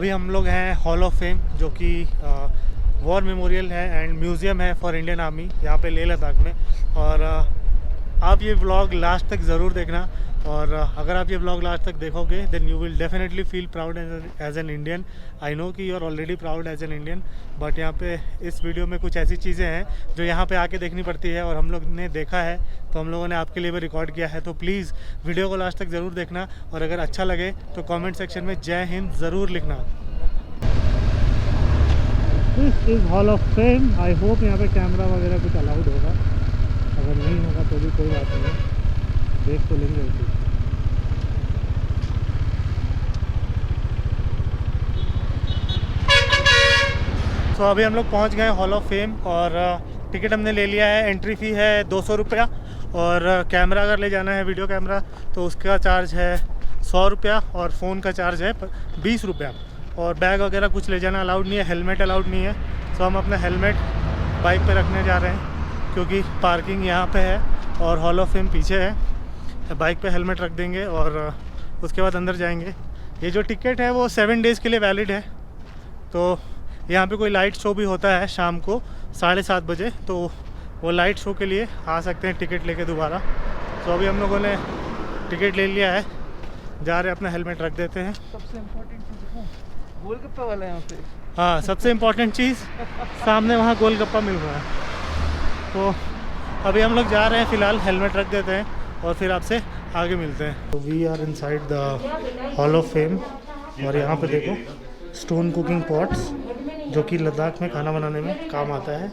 अभी हम लोग हैं हॉल ऑफ फेम, जो कि वॉर मेमोरियल है एंड म्यूज़ियम है फॉर इंडियन आर्मी यहाँ पे लेह लद्दाख में। और आप ये व्लॉग लास्ट तक ज़रूर देखना, और अगर आप ये व्लॉग लास्ट तक देखोगे then you will definitely feel proud as an Indian. I know कि you are already proud as an Indian, but यहाँ पे इस वीडियो में कुछ ऐसी चीज़ें हैं जो यहाँ पे आके देखनी पड़ती है, और हम लोग ने देखा है तो हम लोगों ने आपके लिए भी रिकॉर्ड किया है। तो प्लीज़ वीडियो को लास्ट तक ज़रूर देखना, और अगर अच्छा लगे तो कॉमेंट सेक्शन में जय हिंद ज़रूर लिखना। This is hall of fame. I hope यहाँ पे कैमरा वगैरह कुछ अलाउड होगा, अगर नहीं होगा तो भी कोई बात नहीं, देख तो लेंगे उसी। तो अभी हम लोग पहुँच गए हॉल ऑफ फेम, और टिकट हमने ले लिया है। एंट्री फ़ी है 200 रुपया, और कैमरा अगर ले जाना है वीडियो कैमरा तो उसका चार्ज है 100 रुपया, और फ़ोन का चार्ज है 20 रुपया। और बैग वगैरह कुछ ले जाना अलाउड नहीं है, हेलमेट अलाउड नहीं है। तो हम अपना हेलमेट बाइक पे रखने जा रहे हैं, क्योंकि पार्किंग यहाँ पे है और हॉल ऑफ फेम पीछे है। बाइक पे हेलमेट रख देंगे और उसके बाद अंदर जाएंगे। ये जो टिकट है वो 7 डेज़ के लिए वैलिड है। तो यहाँ पे कोई लाइट शो भी होता है शाम को 7:30 बजे, तो वो लाइट शो के लिए आ सकते हैं टिकट लेके दोबारा। तो अभी हम लोगों ने टिकट ले लिया है, जा रहे अपना हेलमेट रख देते हैं। सबसे इम्पोर्टेंट चीज़ है गोलगप्पा वाला यहाँ पे। हाँ, सबसे इम्पोर्टेंट चीज़ सामने वहाँ गोलगप्पा मिल रहा है। तो अभी हम लोग जा रहे हैं, फ़िलहाल हेलमेट रख देते हैं और फिर आपसे आगे मिलते हैं। तो we are inside the hall of fame, और यहाँ पे देखो स्टोन कुकिंग पॉट्स, जो कि लद्दाख में खाना बनाने में काम आता है।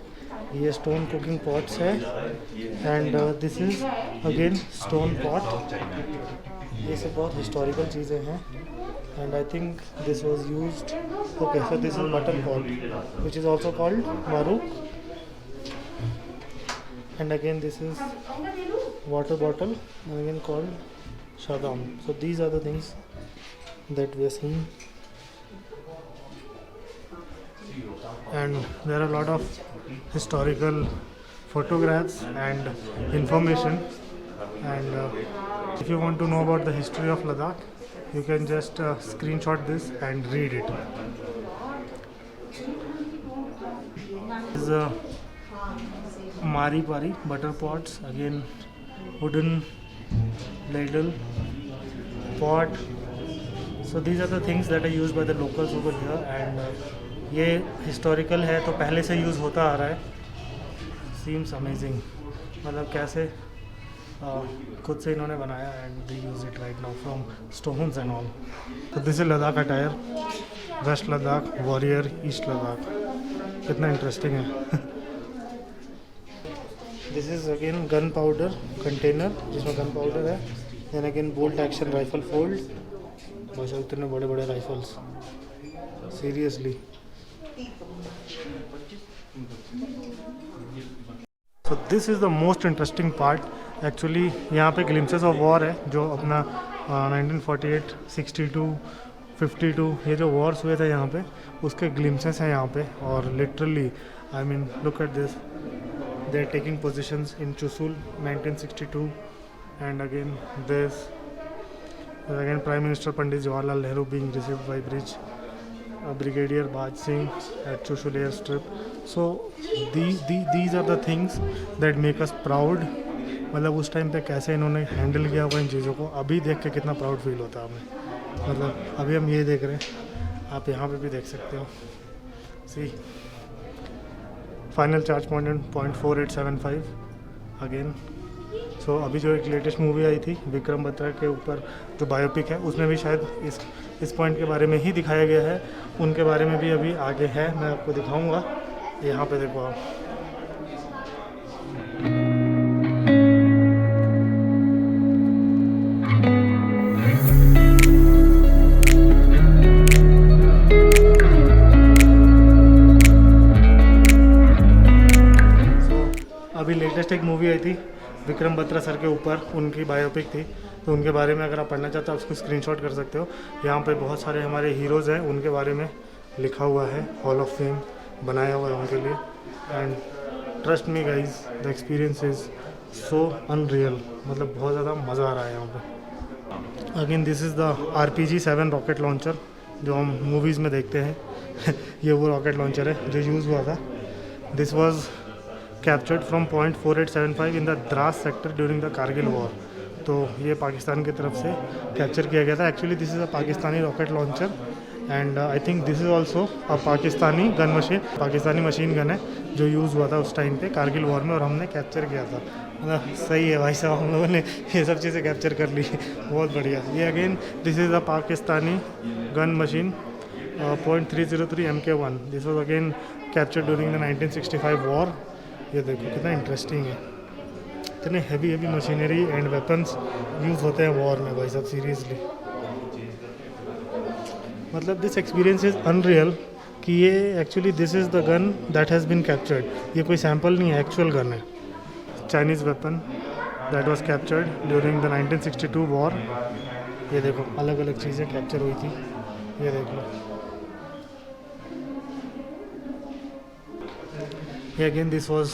ये स्टोन कुकिंग पॉट्स है, and this is again stone pot. ये सब बहुत हिस्टोरिकल चीज़ें हैं, and I think this was used. Okay, so this is mutton pot which is also called maru, and again this is water bottle, and again called shagam. So these are the things that we are seeing, and there are a lot of historical photographs and information, and if you want to know about the history of Ladakh, you can just screenshot this and read it. This is Mari Pari butter pots, again wooden ladle, pot. So these are the things that are used by the locals over here, and ये historical है तो पहले से use होता आ रहा है। Seems amazing, मतलब कैसे खुद से इन्होंने बनाया, and they use it right now from stones and all. So this is Ladakh attire, West Ladakh, Warrior, East Ladakh. कितना इंटरेस्टिंग है। This is again gunpowder container, जिसमें गन पाउडर है। Then again bolt action rifle fold. बहुत इतने बड़े बड़े rifles, seriously. So this is the most interesting part actually. यहाँ पे ग्लिम्सेस ऑफ वॉर है, जो अपना 1948, 62, 52 ये जो वॉर्स हुए थे यहाँ पे, उसके ग्लिम्सेस हैं यहाँ पे। और literally I mean look at this, they are taking positions in Chushul 1962, and again this again Prime Minister Pandit Jawaharlal Nehru being received by Brigadier Baj Singh at Chushul airstrip. So these are the things that make us proud. मतलब उस time पे कैसे इन्होंने handle किया हुआ इन चीज़ों को, अभी देख के कितना प्राउड फील होता है हमें। मतलब अभी हम ये देख रहे हैं, आप यहाँ पे भी देख सकते हो। सी फाइनल चार्ज पॉइंट 0.4875 अगेन। सो अभी जो एक लेटेस्ट मूवी आई थी विक्रम बत्रा के ऊपर जो बायोपिक है, उसमें भी शायद इस पॉइंट के बारे में ही दिखाया गया है। उनके बारे में भी अभी आगे है, मैं आपको दिखाऊंगा। यहाँ पे देखो आप, अभी लेटेस्ट एक मूवी आई थी विक्रम बत्रा सर के ऊपर, उनकी बायोपिक थी। तो उनके बारे में अगर आप पढ़ना चाहते हो आप उसको स्क्रीनशॉट कर सकते हो। यहाँ पे बहुत सारे हमारे हीरोज़ हैं, उनके बारे में लिखा हुआ है, हॉल ऑफ फेम बनाया हुआ है उनके लिए। And trust me guys, the experience is so unreal, मतलब बहुत ज़्यादा मज़ा आ रहा है यहाँ पे। Again this is the RPG-7 rocket launcher, जो हम मूवीज़ में देखते हैं ये वो रॉकेट लॉन्चर है जो यूज़ हुआ था। This was captured from point 4875 in the Dras sector during the Kargil war. तो ये पाकिस्तान की तरफ से कैप्चर किया गया था। Actually this is a Pakistani rocket launcher and I think this is also a Pakistani gun machine, Pakistani machine gun है जो यूज़ हुआ था उस टाइम पे कारगिल वॉर में, और हमने कैप्चर किया था। मतलब सही है भाई साहब, हम लोगों ने ये सब चीज़ें कैप्चर कर ली, बहुत बढ़िया। ये again this is a Pakistani gun machine .303 MK1। This was again capture during the 1965 war. ये देखो कितना इंटरेस्टिंग है, इतने heavy machinery and weapons use होते हैं वॉर में भाई साहब, सीरियसली। मतलब दिस एक्सपीरियंस इज़ अनरियल कि ये actually this is the gun that has been captured. ये कोई सैम्पल नहीं है, एक्चुअल गन है, Chinese weapon that was captured during the 1962 war. ये देखो अलग अलग चीज़ें कैप्चर हुई थी, ये देख लो। ये again this was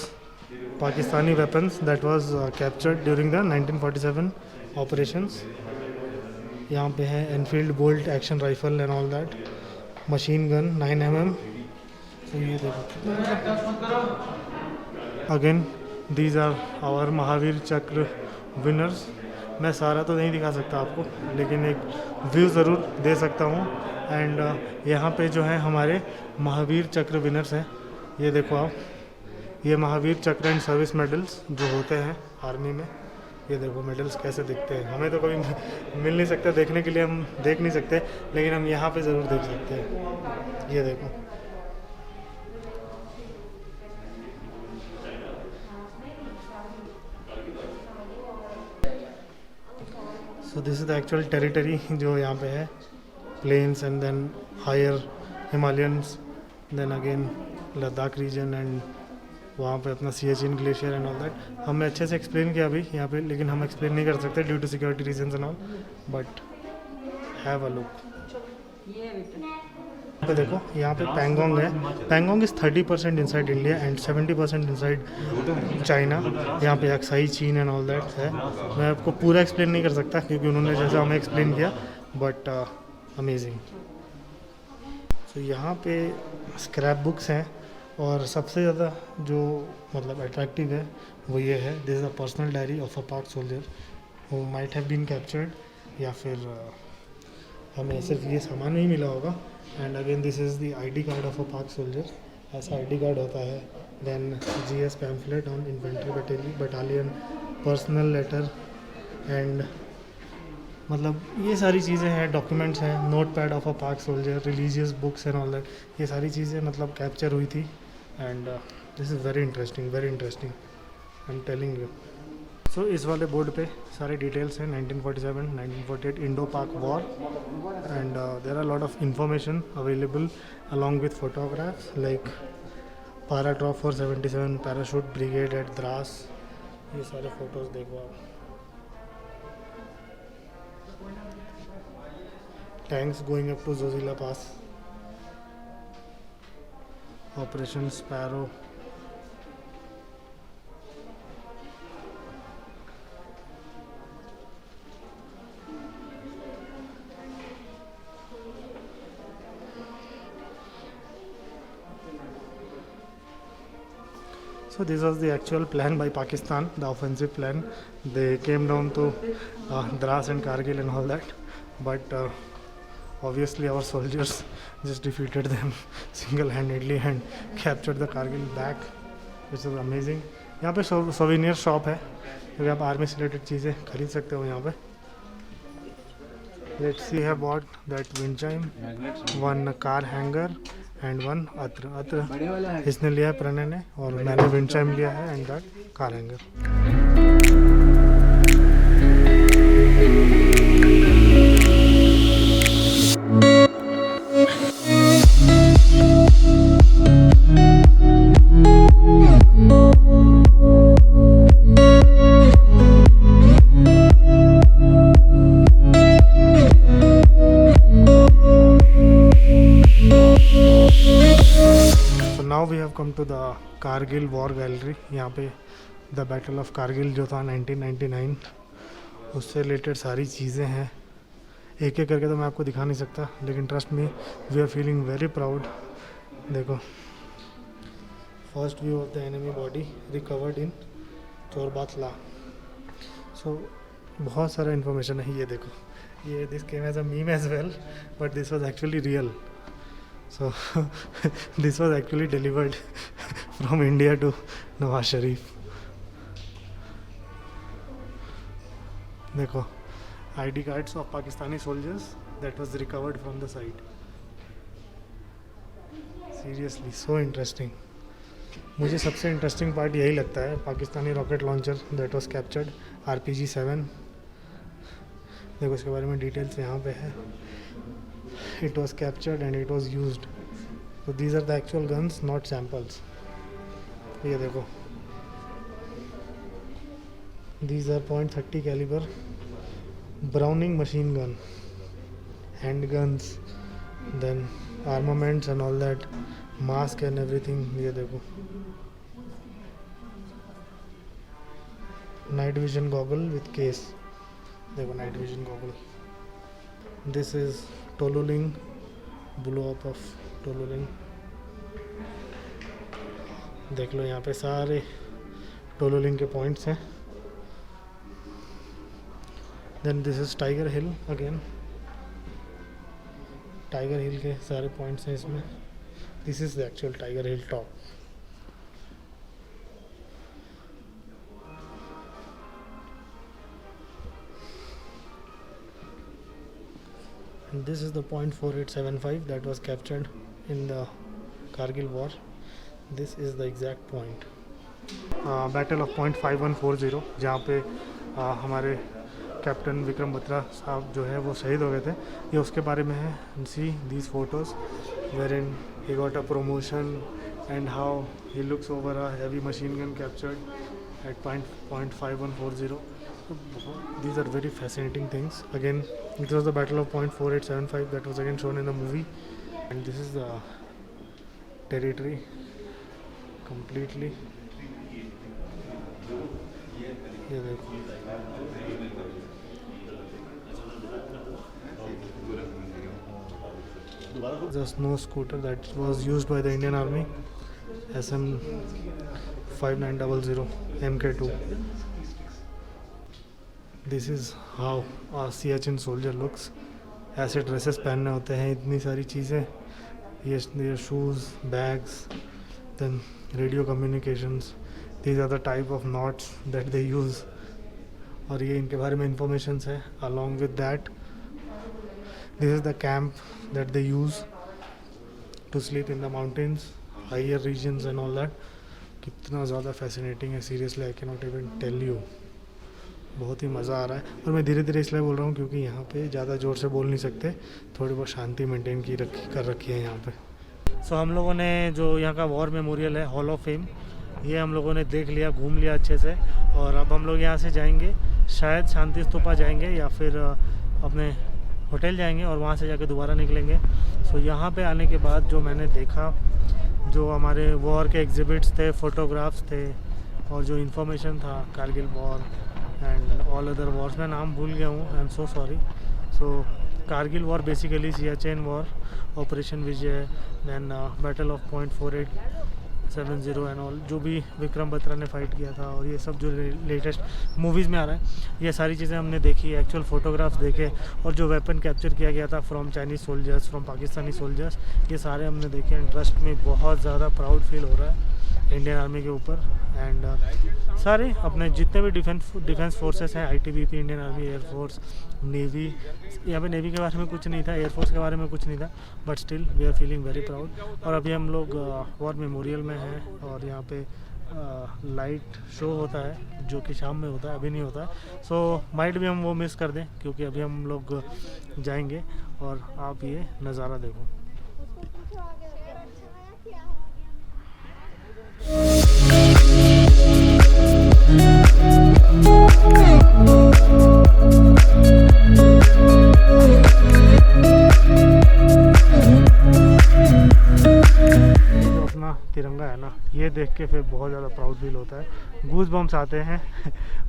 Pakistani weapons that was captured during the 1947 operations. यहाँ पे है Enfield bolt action rifle and all that, machine gun 9mm। तो ये देखो again these are our Mahavir Chakra winners. मैं सारा तो नहीं दिखा सकता आपको, लेकिन एक व्यू ज़रूर दे सकता हूँ। एंड यहाँ पे जो है हमारे महावीर चक्र विनर्स हैं, ये देखो आप, ये महावीर चक्र एंड सर्विस मेडल्स जो होते हैं आर्मी में। ये देखो मेडल्स कैसे दिखते हैं, हमें तो कभी मिल नहीं सकता देखने के लिए, हम देख नहीं सकते, लेकिन हम यहाँ पे ज़रूर देख सकते हैं। ये देखो so this is the actual territory जो यहाँ पे है, plains and then higher Himalayans, then again Ladakh region and वहाँ पे अपना Siachen glacier and all that. हमने अच्छे से एक्सप्लेन किया अभी यहाँ पे, लेकिन हम एक्सप्लेन नहीं कर सकते due to security reasons and all, but have a look. यहाँ पे देखो, यहाँ पे पैंगोंग है। Pangong is 30% inside India and 70% inside China. यहाँ पे अक्साई चीन एंड ऑल दैट है। मैं आपको पूरा एक्सप्लेन नहीं कर सकता क्योंकि उन्होंने जैसा हमें एक्सप्लेन किया, बट अमेजिंग। तो यहाँ पे स्क्रैप बुक्स हैं, और सबसे ज़्यादा जो मतलब अट्रैक्टिव है वो ये है, this is a personal diary of a Pak soldier who might have been captured, या फिर हमें सिर्फ ये सामान नहीं मिला होगा। And again this is the ID card of a Pak soldier, ऐसा ID कार्ड होता है। Then GS pamphlet on infantry battalion, personal letter and मतलब ये सारी चीज़ें हैं, डॉक्यूमेंट्स हैं, note pad of a Pak soldier, religious books and all that, ये सारी चीज़ें मतलब कैप्चर हुई थी। And this is very interesting I am telling you. So इस वाले बोर्ड पे सारे डिटेल्स हैं 1947 1948 Indo Pak war, and there are lot of information available along with photographs like paratroop 477 parachute brigade at Dras. ये सारे फोटोज़ देखो आप। Tanks going up to Zozila Pass, Operation Sparrow, so this was the actual plan by Pakistan, the offensive plan. They came down to Dras and Kargil and all that, but obviously our soldiers just defeated them single-handedly and captured the Kargil back, which was amazing. यहाँ पे souvenir shop है, क्योंकि आप army से related चीज़ें खरीद सकते हो यहाँ पे। Let's see, have bought that wind chime, one car hanger and one अत्र इसने लिया है प्रणय ने, और मैंने विंड चाइम लिया है and that car hanger. Now we have come to the Kargil war gallery. यहाँ पे द बैटल ऑफ कारगिल जो था 1999, उससे रिलेटेड सारी चीज़ें हैं। एक एक करके तो मैं आपको दिखा नहीं सकता, लेकिन trust me we are feeling very proud. देखो, first view of the enemy body recovered in Chorbatla. So बहुत सारा इन्फॉर्मेशन है। ये देखो, ये this came as a meme as well, but this was actually real. So this was actually delivered from India to Nawaz Sharif. देखो, ID cards of Pakistani soldiers that was recovered from the site. Seriously, so interesting. मुझे सबसे interesting part यही लगता है, Pakistani rocket launcher that was captured RPG-7। देखो, इसके बारे में डिटेल्स यहाँ पे है। It was captured and it was used. So these are the actual guns, not samples. ये देखो, these are .30 caliber Browning machine gun, handguns, then armaments and all that, mask and everything. ये देखो, night vision goggle with case. देखो, night vision goggle. This is Toluling, blow up of Toluling. देख लो, यहाँ पे सारे टोलोलिंग के पॉइंट्स हैं। Then this is Tiger Hill again, Tiger Hill के सारे पॉइंट्स हैं इसमें। This is the actual Tiger Hill top. And this is the .4875 that was captured in the Kargil war. This is the exact point. Battle of .5140, जहाँ पे हमारे कैप्टन विक्रम बत्रा साहब जो है वो शहीद हो गए थे, ये उसके बारे में है। See these photos were in he got a promotion and how he looks over a heavy machine gun captured at .5140. These are very fascinating things. Again, it was the battle of .4875 that was again shown in the movie, and this is the territory completely. ये देखो, the snow scooter that was used by the Indian Army, SM5900 MK2. This is how a Siachen soldier looks. ऐसे dresses पहनने होते हैं, इतनी सारी चीज़ें, ये shoes, bags, then radio communications. These are the type of knots that they use. और ये इनके बारे में इंफॉर्मेशन है। along with that, this is the camp that they use to sleep in the mountains, higher regions and all that. कितना ज़्यादा fascinating है, seriously I can not even tell you. बहुत ही मज़ा आ रहा है, और मैं धीरे धीरे इसलिए बोल रहा हूँ क्योंकि यहाँ पे ज़्यादा ज़ोर से बोल नहीं सकते, थोड़ी बहुत शांति मेंटेन कर रखी है यहाँ पे। सो हम लोगों ने जो यहाँ का वॉर मेमोरियल है, हॉल ऑफ फेम, ये हम लोगों ने देख लिया, घूम लिया अच्छे से। और अब हम लोग यहाँ से जाएंगे, शायद शांति स्तूपा जाएंगे या फिर अपने होटल जाएंगे और वहाँ से जाके दोबारा निकलेंगे। सो यहाँ पे आने के बाद जो मैंने देखा, जो हमारे वॉर के एग्जिबिट्स थे, फ़ोटोग्राफ्स थे, और जो इन्फॉर्मेशन था Kargil war and all other wars, मैं नाम भूल गया हूँ, I am so sorry. So Kargil war basically Siachen war, operation Vijay, then battle of .4870 and all, जो भी विक्रम बत्रा ने फाइट किया था, और ये सब जो लेटेस्ट मूवीज़ में आ रहा है, ये सारी चीज़ें हमने देखी, एक्चुअल फ़ोटोग्राफ्स देखे, और जो वेपन कैप्चर किया गया था from Chinese soldiers, from Pakistani soldiers, ये सारे हमने देखे। एंड ट्रस्ट में बहुत ज़्यादा प्राउड फील हो रहा है इंडियन आर्मी के ऊपर। एंड सारे अपने जितने भी डिफेंस फोर्सेस हैं, ITBP, Indian army, air force, navy, यहाँ पे नेवी के बारे में कुछ नहीं था, एयरफोर्स के बारे में कुछ नहीं था, but still we are feeling very proud. और अभी हम लोग वॉर मेमोरियल में हैं, और यहाँ पे लाइट शो होता है जो कि शाम में होता है, अभी नहीं होता है। सो माइट भी हम वो मिस कर दें, क्योंकि अभी हम लोग जाएंगे। और आप ये नज़ारा देखो, तिरंगा है ना, ये देख के फिर बहुत ज़्यादा प्राउड फील होता है, गूज बम्स आते हैं।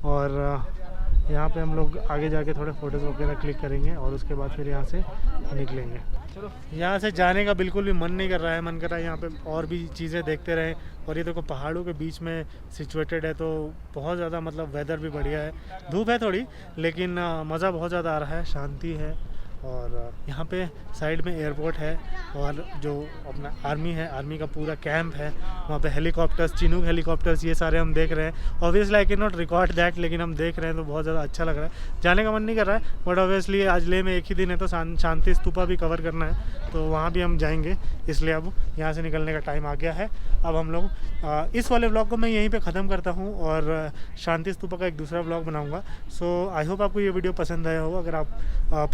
और यहाँ पे हम लोग आगे जाके थोड़े फ़ोटोज़ वगैरह क्लिक करेंगे और उसके बाद फिर यहाँ से निकलेंगे। चलो यहाँ से जाने का बिल्कुल भी मन नहीं कर रहा है, मन कर रहा है यहाँ पे और भी चीज़ें देखते रहें। और ये देखो पहाड़ों के बीच में सिचुएटेड है, तो बहुत ज़्यादा मतलब वेदर भी बढ़िया है, धूप है थोड़ी लेकिन मज़ा बहुत ज़्यादा आ रहा है, शांति है। और यहाँ पे साइड में एयरपोर्ट है और जो अपना आर्मी है, आर्मी का पूरा कैंप है, वहाँ पे हेलीकॉप्टर्स, चिनूक हेलीकॉप्टर्स, ये सारे हम देख रहे हैं। Obviously I can not record that, लेकिन हम देख रहे हैं तो बहुत ज़्यादा अच्छा लग रहा है। जाने का मन नहीं कर रहा है, बट ऑब्वियसली आज लेह में एक ही दिन है तो शांति स्तूपा भी कवर करना है, तो वहाँ भी हम जाएंगे। इसलिए अब यहाँ से निकलने का टाइम आ गया है। अब हम लोग इस वाले व्लॉग को मैं यहीं पे ख़त्म करता हूँ और शांति स्तूपा का एक दूसरा व्लॉग बनाऊँगा। सो आई होप आपको ये वीडियो पसंद आया हो। अगर आप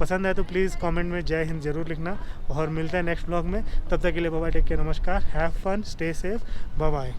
पसंद आए तो प्लीज़ कमेंट में जय हिंद ज़रूर लिखना और मिलता है नेक्स्ट व्लॉग में। तब तक के लिए बाय बाय, टेक केयर, नमस्कार, have fun, stay safe, bye bye.